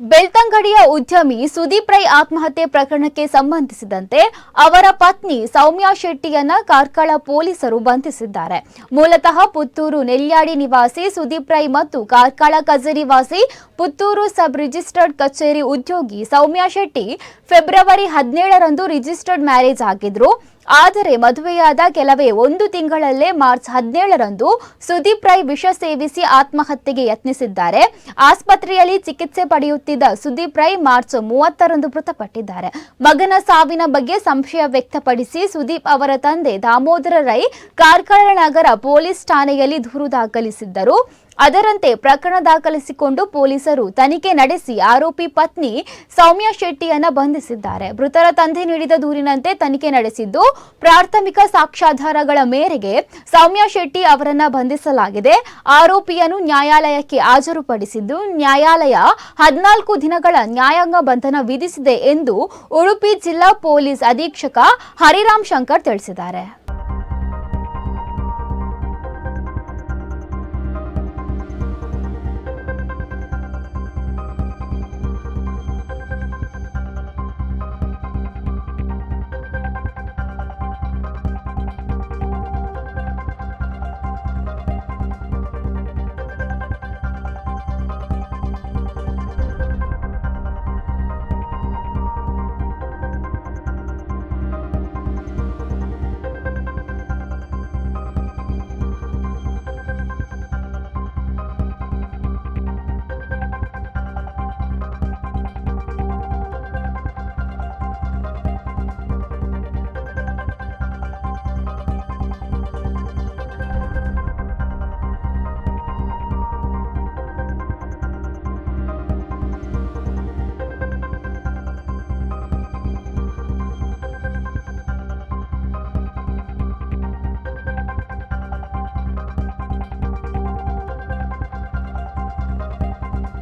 ಬೆಳ್ತಂಗಡಿಯ ಉದ್ಯಮಿ ಸುದೀಪ್ ರೈ ಆತ್ಮಹತ್ಯೆ ಪ್ರಕರಣಕ್ಕೆ ಸಂಬಂಧಿಸಿದಂತೆ ಅವರ ಪತ್ನಿ ಸೌಮ್ಯಾ ಶೆಟ್ಟಿಯನ್ನ ಕಾರ್ಕಳ ಪೊಲೀಸರು ಬಂಧಿಸಿದ್ದಾರೆ. ಮೂಲತಃ ಪುತ್ತೂರು ನೆಲ್ಯಾಡಿ ನಿವಾಸಿ ಸುದೀಪ್ ರೈ ಮತ್ತು ಕಾರ್ಕಳ ಕಜೇರಿವಾಸಿ ಪುತ್ತೂರು ಸಬ್ ರಿಜಿಸ್ಟರ್ಡ್ ಕಚೇರಿ ಉದ್ಯೋಗಿ ಸೌಮ್ಯಾ ಶೆಟ್ಟಿ ಫೆಬ್ರವರಿ 17ರಂದು ರಿಜಿಸ್ಟರ್ಡ್ ಮ್ಯಾರೇಜ್ ಆಗಿದ್ರು. ಆದರೆ ಮದುವೆಯಾದ ಕೆಲವೇ ಒಂದು ತಿಂಗಳಲ್ಲೇ ಮಾರ್ಚ್ 17ರಂದು ಸುದೀಪ್ ರೈ ವಿಷ ಸೇವಿಸಿ ಆತ್ಮಹತ್ಯೆಗೆ ಯತ್ನಿಸಿದ್ದಾರೆ. ಆಸ್ಪತ್ರೆಯಲ್ಲಿ ಚಿಕಿತ್ಸೆ ಪಡೆಯುತ್ತಿದ್ದ ಸುದೀಪ್ ರೈ ಮಾರ್ಚ್ 30ರಂದು ಮೃತಪಟ್ಟಿದ್ದಾರೆ. ಮಗನ ಸಾವಿನ ಬಗ್ಗೆ ಸಂಶಯ ವ್ಯಕ್ತಪಡಿಸಿ ಸುದೀಪ್ ಅವರ ತಂದೆ ದಾಮೋದರ ರೈ ಕಾರ್ಕಳ ನಗರ ಪೊಲೀಸ್ ಠಾಣೆಯಲ್ಲಿ ದೂರು ದಾಖಲಿಸಿದ್ದರು. ಅದರಂತೆ ಪ್ರಕರಣ ದಾಖಲಿಸಿಕೊಂಡು ಪೊಲೀಸರು ತನಿಖೆ ನಡೆಸಿ ಆರೋಪಿ ಪತ್ನಿ ಸೌಮ್ಯಾ ಶೆಟ್ಟಿಯನ್ನ ಬಂಧಿಸಿದ್ದಾರೆ. ಮೃತರ ತಂದೆ ನೀಡಿದ ದೂರಿನಂತೆ ತನಿಖೆ ನಡೆಸಿದ್ದು ಪ್ರಾಥಮಿಕ ಸಾಕ್ಷ್ಯಾಧಾರಗಳ ಮೇರೆಗೆ ಸೌಮ್ಯಾ ಶೆಟ್ಟಿ ಅವರನ್ನ ಬಂಧಿಸಲಾಗಿದೆ. ಆರೋಪಿಯನ್ನು ನ್ಯಾಯಾಲಯಕ್ಕೆ ಹಾಜರುಪಡಿಸಿದ್ದು ನ್ಯಾಯಾಲಯ 14 ದಿನಗಳ ನ್ಯಾಯಾಂಗ ಬಂಧನ ವಿಧಿಸಿದೆ ಎಂದು ಉಡುಪಿ ಜಿಲ್ಲಾ ಪೊಲೀಸ್ ಅಧೀಕ್ಷಕ ಹರಿರಾಮ್ ಶಂಕರ್ ತಿಳಿಸಿದ್ದಾರೆ.